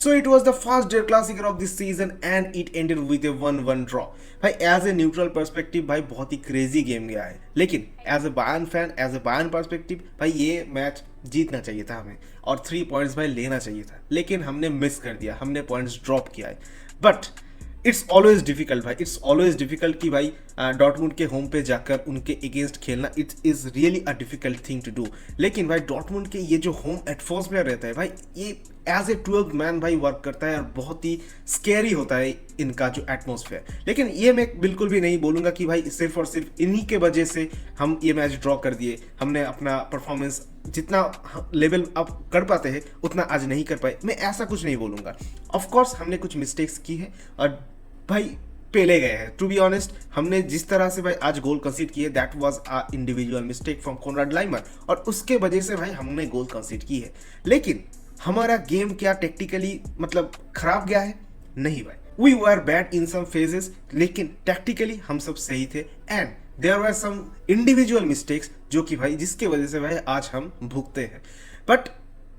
So it was the first Dead Classicer of this season and it ended with a 1-1 draw. भाई as a neutral perspective भाई बहुत ही crazy game गया है, लेकिन as a Bayern fan, as a Bayern perspective भाई ये match जीतना चाहिए था हमें और 3 पॉइंट्स भाई लेना चाहिए था, लेकिन हमने मिस कर दिया, हमने पॉइंट्स ड्रॉप किया है. बट इट्स ऑलवेज डिफिकल्ट भाई, इट्स ऑलवेज डिफिकल्ट कि भाई डॉर्टमुंड के होम पे जाकर उनके अगेंस्ट खेलना it is really a difficult thing to do. लेकिन भाई डॉर्टमुंड के ये जो होम एटमॉस्फेयर रहता है भाई, ये एज ए 12th मैन भाई वर्क करता है और बहुत ही स्केरी होता है इनका जो एटमॉस्फेयर. लेकिन ये मैं बिल्कुल भी नहीं बोलूँगा कि भाई सिर्फ और सिर्फ इन्हीं के वजह से हम ये मैच ड्रॉ कर दिए, हमने अपना परफॉर्मेंस जितना लेवल अप कर पाते हैं उतना आज नहीं कर पाए, मैं ऐसा कुछ नहीं बोलूँगा. ऑफकोर्स हमने कुछ मिस्टेक्स की है और भाई पेले गए हैं. टू बी ऑनेस्ट, हमने जिस तरह से भाई आज गोल कंसीड किए that was a individual mistake from Konrad Laimer और उसके वजह से भाई हमने गोल कंसीड की है. लेकिन हमारा गेम क्या टेक्टिकली मतलब खराब गया है? नहीं भाई, we were bad in some phases, लेकिन टैक्टिकली हम सब सही थे and there were some individual mistakes जो कि भाई जिसके वजह से भाई आज हम भुगते हैं. But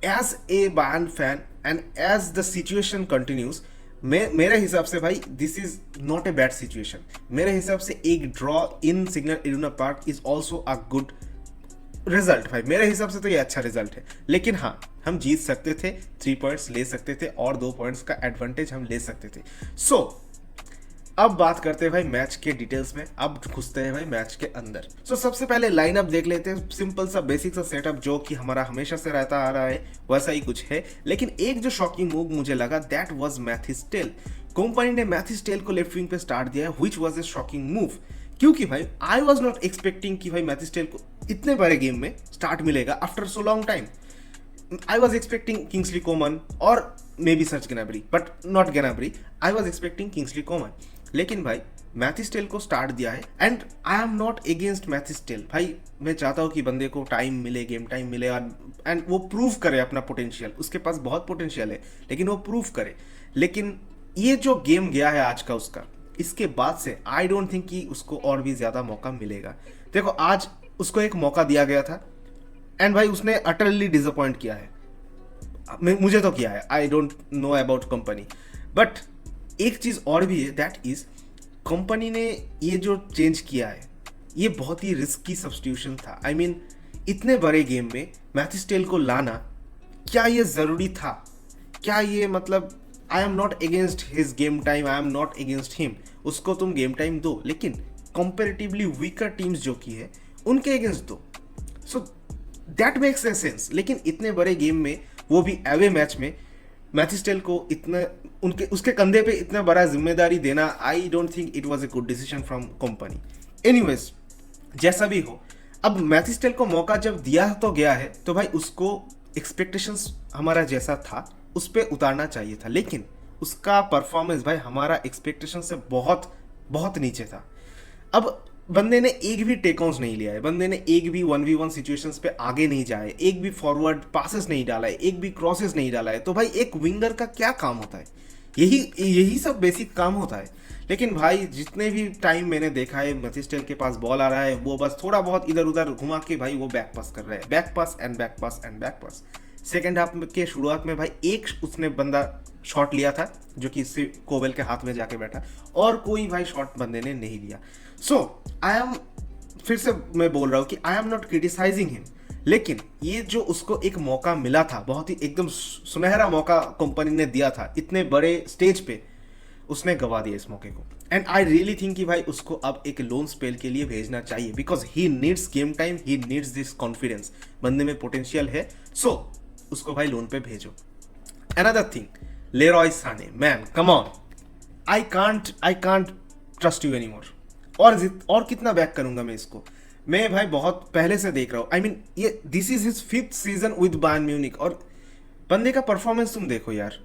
as a Bayern fan and as the situation continues, मेरे हिसाब से भाई this is not a bad situation. मेरे हिसाब से एक draw in Signal Iduna Park is also a good result. भाई मेरे हिसाब से तो ये अच्छा रिजल्ट है, लेकिन हाँ हम जीत सकते थे, 3 पॉइंट्स ले सकते थे और 2 पॉइंट्स का एडवांटेज हम ले सकते थे. सो अब बात करते हैं भाई मैच के डिटेल्स में, अब घुसते हैं भाई मैच के अंदर. सो सबसे पहले लाइनअप देख लेते हैं. सिंपल सा बेसिक सा सेटअप जो कि हमारा हमेशा से रहता आ रहा है वैसा ही कुछ है, लेकिन एक जो शॉकिंग मूव मुझे लगा that was Mathys Tel. Kompany ने मैथिस टेल को लेफ्ट विंग पे स्टार्ट दिया है which was a shocking move, क्योंकि भाई आई वाज नॉट एक्सपेक्टिंग कि भाई मैथिस टेल को इतने बड़े गेम में स्टार्ट मिलेगा after so long time. I was expecting Kingsley Coman or maybe Serge Gnabry, but not Gnabry. I was expecting Kingsley Coman. लेकिन भाई मैथिस टेल को स्टार्ट दिया है and I am not against Mathys Tel. भाई मैं चाहता हूँ कि बंदे को टाइम मिले, गेम टाइम मिले और एंड वो प्रूव करे अपना पोटेंशियल. उसके पास बहुत पोटेंशियल है, लेकिन वो प्रूव करे. लेकिन ये जो गेम गया है आज का उसका, इसके बाद से आई डोंट थिंक कि उसको और भी ज़्यादा मौका मिलेगा. देखो आज उसको एक मौका दिया गया था एंड भाई उसने अटरली डिसअपॉइंट किया है. मुझे तो किया है, I don't know about company. But एक चीज़ और भी है दैट इज कंपनी ने ये जो चेंज किया है ये बहुत ही रिस्की सब्स्टिट्यूशन था. आई मीन इतने बड़े गेम में मैथिस टेल को लाना क्या ये ज़रूरी था? क्या ये मतलब आई am not against his game time, I am not against him, उसको तुम गेम टाइम दो, लेकिन कंपेरेटिवली वीकर टीम्स जो की है उनके अगेंस्ट दो. So that makes a sense. लेकिन इतने बड़े गेम में, वो भी एवे मैच में, मैथिस टेल को इतना उसके कंधे पे इतना बड़ा जिम्मेदारी देना, I don't think it was a good decision from company. Anyways जैसा भी हो, अब मैथिस टेल को मौका जब दिया तो गया है तो भाई उसको एक्सपेक्टेशंस हमारा जैसा था उस पर उतारना चाहिए था, लेकिन उसका परफॉर्मेंस भाई हमारा एक्सपेक्टेशन से बहुत बहुत नीचे था. अब बंदे ने एक भी टेकआउट्स नहीं लिया है, बंदे ने एक भी 1v1 सिचुएशंस पे आगे नहीं जाए, एक भी फॉरवर्ड पासेस नहीं डाला है, एक भी क्रॉसेस नहीं डाला है. तो भाई एक विंगर का क्या काम होता है? यही सब बेसिक काम होता है. लेकिन भाई जितने भी टाइम मैंने देखा है मैथिस टेल के पास बॉल आ रहा है वो बस थोड़ा बहुत इधर उधर घुमा के भाई वो बैक पास कर रहा है, back pass and back pass and back pass. Second half के शुरुआत में भाई एक उसने बंदा शॉट लिया था जो कि इससे कोवेल के हाथ में जाके बैठा, और कोई भाई शॉट बंदे ने नहीं लिया. सो आई एम, फिर से मैं बोल रहा हूँ कि I am not criticising him, लेकिन ये जो उसको एक मौका मिला था, बहुत ही एकदम सुनहरा मौका कंपनी ने दिया था इतने बड़े स्टेज पे, उसने गवा दिया इस मौके को. एंड आई रियली थिंक कि भाई उसको अब एक लोन स्पेल के लिए भेजना चाहिए because he needs game time, he needs this confidence. बंदे में पोटेंशियल है, सो उसको भाई लोन पे भेजो. Another thing, Leroy Sane, man come on, I can't trust you any more. और कितना बैक करूंगा मैं इसको? मैं भाई बहुत पहले से देख रहा हूँ. आई मीन ये this is his 5th season with Bayern Munich और बंदे का परफॉर्मेंस तुम देखो यार.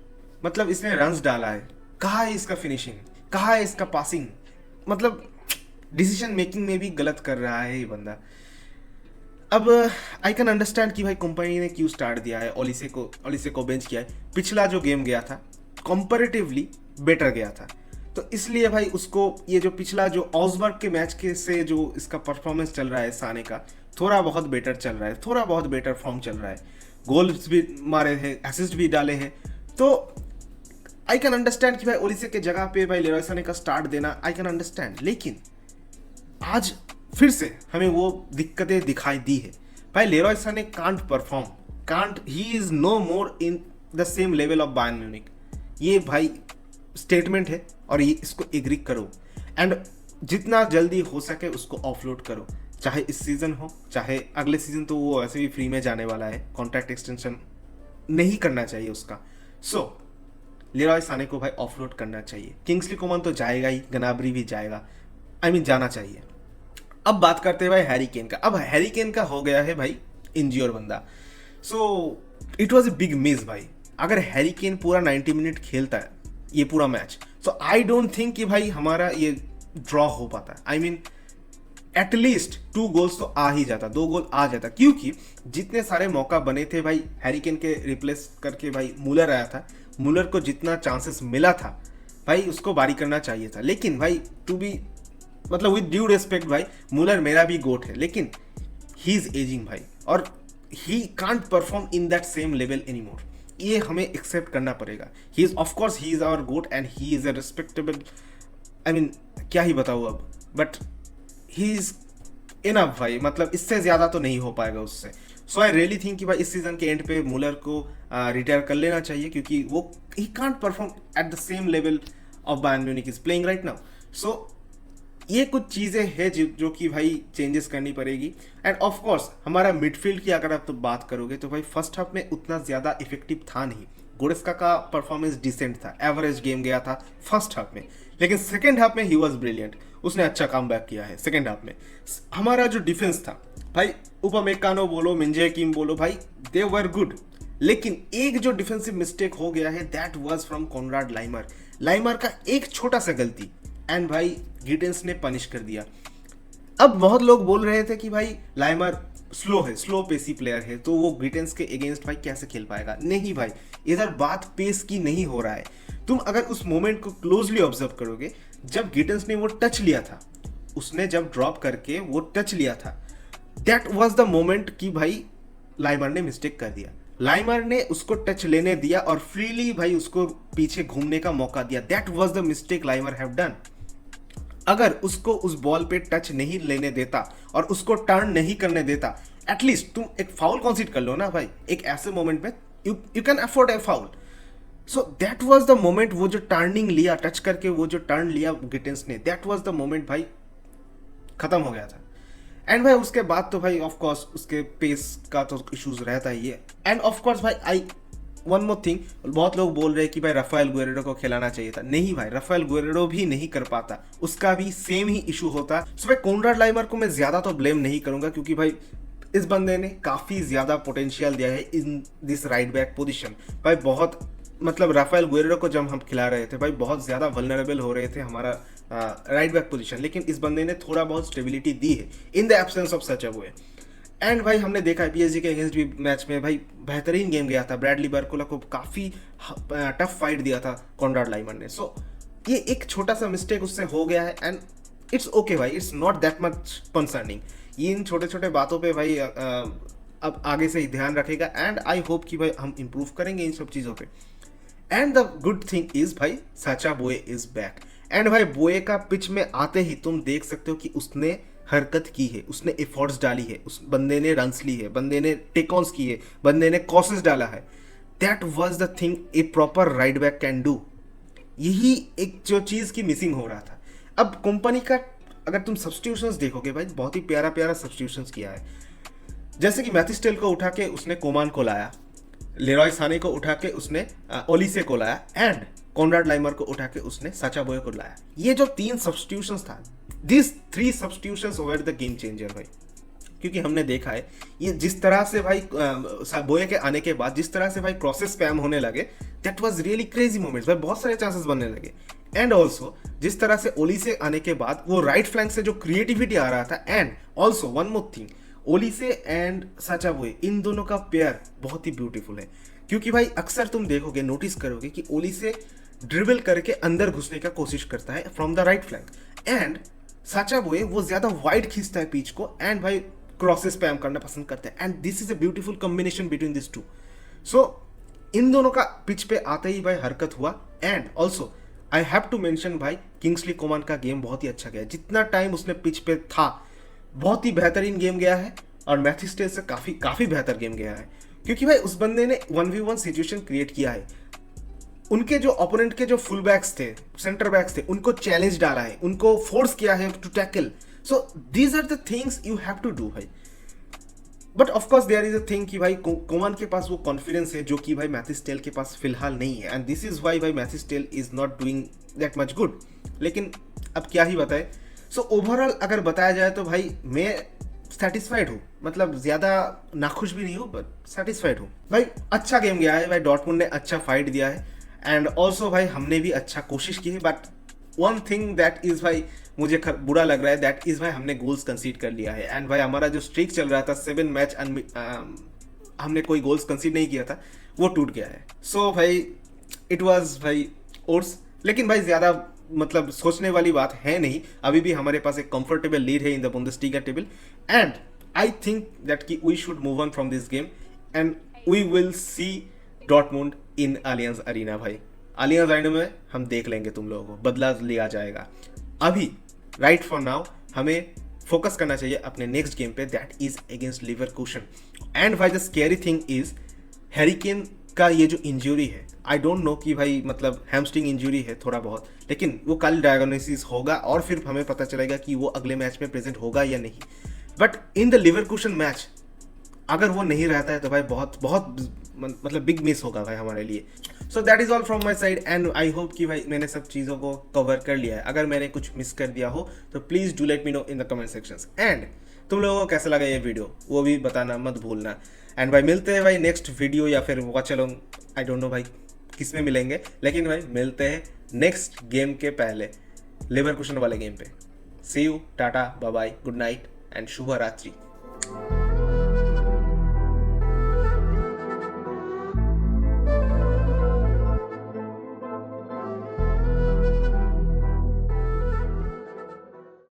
मतलब इसने रन्स डाला है, कहाँ है इसका फिनिशिंग, कहाँ है इसका पासिंग, मतलब डिसीजन मेकिंग में भी गलत कर रहा है ये बंदा. अब आई कैन अंडरस्टैंड कि भाई कंपनी ने क्यों स्टार्ट दिया है, ओलिसे को बेंच किया है. पिछला जो गेम गया था कंपैरेटिवली बेटर गया था, तो इसलिए भाई उसको ये जो पिछला जो ऑसबर्ग के मैच के से जो इसका परफॉर्मेंस चल रहा है साने का, थोड़ा बहुत बेटर चल रहा है, थोड़ा बहुत बेटर फॉर्म चल रहा है. गोल्स भी मारे हैं, असिस्ट भी डाले हैं, तो आई कैन अंडरस्टैंड कि भाई ओलिसे के जगह पे भाई लेरॉय साने का स्टार्ट देना, आई कैन अंडरस्टैंड, लेकिन आज फिर से हमें वो दिक्कतें दिखाई दी है। भाई Leroy Sane can't perform, can't, he is no more in the same level of Bayern Munich. ये भाई स्टेटमेंट है और ये इसको एग्री करो एंड जितना जल्दी हो सके उसको ऑफलोड करो, चाहे इस सीजन हो चाहे अगले सीजन, तो वो ऐसे भी फ्री में जाने वाला है, कॉन्ट्रैक्ट एक्सटेंशन नहीं करना चाहिए उसका। सो लेरॉय साने को भाई ऑफलोड करना चाहिए। किंग्सली कोमन तो जाएगा ही, गनाब्री भी जाएगा, जाना चाहिए। अब बात करते हैं भाई हैरी केन का। अब हैरी केन का हो गया है भाई इंज्योर बंदा, so it was a big miss भाई। अगर हैरी केन पूरा 90 मिनट खेलता है ये पूरा match, so I don't think कि भाई हमारा ये ड्रॉ हो पाता है। एटलीस्ट 2 गोल्स तो आ ही जाता, 2 गोल आ जाता, क्योंकि जितने सारे मौका बने थे भाई हैरी केन के रिप्लेस करके भाई मुलर आया था, मुलर को जितना चांसेस मिला था भाई उसको बारी करना चाहिए था। लेकिन भाई to be with due respect भाई, मुलर मेरा भी गोट है, लेकिन ही इज एजिंग भाई और he can't perform in that same level any more. ये हमें एक्सेप्ट करना पड़ेगा। He is of course he is our goat and he is a respectable, क्या ही बताऊँ अब, बट ही इज इनफ भाई, इससे ज्यादा तो नहीं हो पाएगा उससे। सो आई रियली थिंक कि भाई इस सीजन के एंड पे मुलर को रिटायर कर लेना चाहिए, क्योंकि वो ही can't perform at the same level of Bayern Munich is playing right now. So ये कुछ चीज़ें हैं जो कि भाई चेंजेस करनी पड़ेगी। एंड ऑफ कोर्स हमारा मिडफील्ड की अगर आप तो बात करोगे तो भाई फर्स्ट हाफ में उतना ज़्यादा इफेक्टिव था नहीं। गोरेस्का का परफॉर्मेंस डिसेंट था, एवरेज गेम गया था फर्स्ट हाफ में, लेकिन सेकेंड हाफ में ही वॉज ब्रिलियंट, उसने अच्छा कम बैक किया है सेकेंड हाफ में। हमारा जो डिफेंस था भाई, उपमेकानो बोलो, मिंजे किम बोलो भाई, दे वर गुड, लेकिन एक जो डिफेंसिव मिस्टेक हो गया है दैट वाज फ्रॉम कॉनराड लाइमर। लाइमर का एक छोटा सा गलती एंड भाई गिटेंस ने पनिश कर दिया। अब बहुत लोग बोल रहे थे कि भाई लाइमर स्लो है, स्लो पेसी प्लेयर है, तो वो गिटेंस के अगेंस्ट भाई कैसे खेल पाएगा। नहीं भाई, इधर बात पेस की नहीं हो रहा है। तुम अगर उस मोमेंट को क्लोजली ऑब्जर्व करोगे, जब गिटेंस ने वो टच लिया था, उसने जब ड्रॉप करके वो टच लिया था, दैट वाज द मोमेंट कि भाई लाइमर ने मिस्टेक कर दिया। लाइमर ने उसको टच लेने दिया और फ्रीली भाई उसको पीछे घूमने का मौका दिया। That was the mistake Laimer have done. अगर उसको उस बॉल पे टच नहीं लेने देता और उसको टर्न नहीं करने देता, एटलीस्ट तुम एक फाउल कॉन्सीड कर लो ना भाई, एक ऐसे मोमेंट में you can afford A foul. So that was the moment, वो जो टर्निंग लिया, टच करके वो जो टर्न लिया गिटेंस ने, दैट वाज द मोमेंट भाई खत्म हो गया था। एंड भाई उसके बाद तो भाई ऑफ कोर्स उसके पेस का तो इश्यूज रहता ही है। एंड ऑफ कोर्स भाई वन मोर थिंग, बहुत लोग बोल रहे हैं कि भाई राफेल गुएरेडो को खिलाना चाहिए था। नहीं भाई, राफेल गुएरेडो भी नहीं कर पाता, उसका भी सेम ही इशू होता। सो भाई कॉनराड लाइमर को मैं ज्यादा तो ब्लेम नहीं करूंगा, क्योंकि भाई इस बंदे ने काफी ज्यादा पोटेंशियल दिया है in this right back position. भाई बहुत राफेल गुएरेडो को जब हम खिला रहे थे भाई बहुत ज्यादा वल्नरेबल हो रहे थे हमारा राइट बैक पोजीशन, लेकिन इस बंदे ने थोड़ा बहुत स्टेबिलिटी दी है in the absence of such a way. And भाई हमने देखा है पीएसजी के अगेंस्ट भी मैच में भाई बेहतरीन गेम गया था, ब्रैडली बारकोला को काफ़ी टफ फाइट दिया था कॉनराड लाइमर ने। सो ये एक छोटा सा मिस्टेक उससे हो गया है एंड इट्स ओके भाई, it's not that much concerning. ये इन छोटे छोटे बातों पे भाई अब आगे से ही ध्यान रखेगा एंड आई होप कि भाई हम इम्प्रूव करेंगे इन सब चीज़ों पे। And the good thing is भाई साचा बोए इज बैक। एंड भाई बोए का पिच में आते ही तुम देख सकते हो कि उसने हरकत की है, उसने एफर्ट्स डाली है, उस बंदे ने रन्स ली है, बंदे ने टेक ऑन्स की है, बंदे ने क्रॉसेस डाला है। That was the thing A proper right back can do. यही एक जो चीज़ की मिसिंग हो रहा था। अब कंपनी का अगर तुम सब्स्टिट्यूशंस देखोगे भाई बहुत ही प्यारा प्यारा सब्स्टिट्यूशंस किया है। जैसे कि मैथ्यूस टेल को उठा के उसने कोमान को लाया, लेरॉय साने को उठा के उसने ओलिसे को लाया एंड कॉनराड लाइमर को उठा के उसने साचा बोए को लाया। ये जो 3 सब्स्टिट्यूशंस था, this 3 substitutions were the game changer भाई। क्योंकि हमने देखा है ये जिस तरह से भाई बोए के आने के बाद जिस तरह से भाई क्रॉसेस स्पैम होने लगे, that was really crazy moments भाई, बहुत सारे चांसेस बनने लगे। एंड ऑल्सो जिस तरह से ओलिसे आने के बाद वो राइट फ्लैंक से जो क्रिएटिविटी आ रहा था। And also one more thing, Olise and Sacha Boey इन दोनों का पेयर बहुत ही ब्यूटीफुल है। क्योंकि भाई अक्सर तुम देखोगे, नोटिस करोगे कि ओलिसे ड्रिबल करके अंदर घुसने का कोशिश करता है from the right flank and Sacha बोए वो ज्यादा वाइड खींचता है पिच को एंड भाई क्रॉसेस स्पैम करना पसंद करता है। And this is a beautiful combination between this two. So इन दोनों का पिच पे आते ही भाई हरकत हुआ। And also I have to mention भाई किंग्सली कोमान का गेम बहुत ही अच्छा गया, जितना टाइम उसने पिच पे था बहुत ही बेहतरीन गेम गया है, और मैथ्यू स्टेल से काफी बेहतर गेम गया है, क्योंकि भाई उस बंदे ने 1v1 सिचुएशन क्रिएट किया है। उनके जो ओपोनेंट के जो फुल बैक्स थे, सेंटर बैक्स थे, उनको चैलेंज डाला है, उनको फोर्स किया है to tackle. So these are the things you have to do भाई। But of course there is a thing कि भाई कोमान के पास वो कॉन्फिडेंस है जो कि भाई मैथ्यू स्टेल के पास फिलहाल नहीं है, एंड दिस इज वाई भाई Mathys Tel is not doing that much good. लेकिन अब क्या ही बताए। सो ओवरऑल अगर बताया जाए तो भाई मैं सेटिस्फाइड हूँ, मतलब ज्यादा नाखुश भी नहीं हूँ बट सेटिस्फाइड हूँ भाई। अच्छा गेम गया है भाई, डॉर्टमुंड ने अच्छा फाइट दिया है, एंड ऑल्सो भाई हमने भी अच्छा कोशिश की है। But one thing that is भाई मुझे बुरा लग रहा है, दैट इज भाई हमने गोल्स कंसीड कर लिया है, एंड भाई हमारा जो स्ट्रीक चल रहा था 7 मैच हमने कोई गोल्स कंसीड नहीं किया था, वो टूट गया है। सो भाई इट वाज भाई ओट्स, लेकिन भाई ज्यादा मतलब सोचने वाली बात है नहीं। अभी भी हमारे पास एक कंफर्टेबल लीड है in the Bundesliga table, and I think that कि we should move on from this game and we will see Dortmund in Allianz Arena. भाई अलियंस अरीना में हम देख लेंगे, तुम लोगों को बदला लिया जाएगा। अभी राइट फॉर नाउ हमें फोकस करना चाहिए अपने नेक्स्ट गेम पे, दैट इज अगेंस्ट लिवरकूसन। एंड भाई the scary thing is Harry Kane का ये जो इंजरी है, आई डोंट नो कि भाई मतलब हैमस्ट्रिंग इंजरी है थोड़ा बहुत, लेकिन वो कल डायग्नोसिस होगा और फिर हमें पता चलेगा कि वो अगले मैच में प्रेजेंट होगा या नहीं। बट इन द लिवरकूसन मैच अगर वो नहीं रहता है तो भाई बहुत बहुत मतलब बिग मिस होगा भाई हमारे लिए। So that is all from my side, and I hope कि भाई मैंने सब चीज़ों को कवर कर लिया है। अगर मैंने कुछ मिस कर दिया हो तो please do let me know in the comment sections. And तुम लोगों को कैसा लगा ये वीडियो वो भी बताना मत भूलना। एंड भाई मिलते हैं भाई नेक्स्ट वीडियो या फिर watch along, I don't know भाई किस में मिलेंगे, लेकिन भाई मिलते हैं नेक्स्ट गेम के पहले लिवरकूसन वाले गेम पे। See you, tata, bye bye, good night and शुभ रात्रि।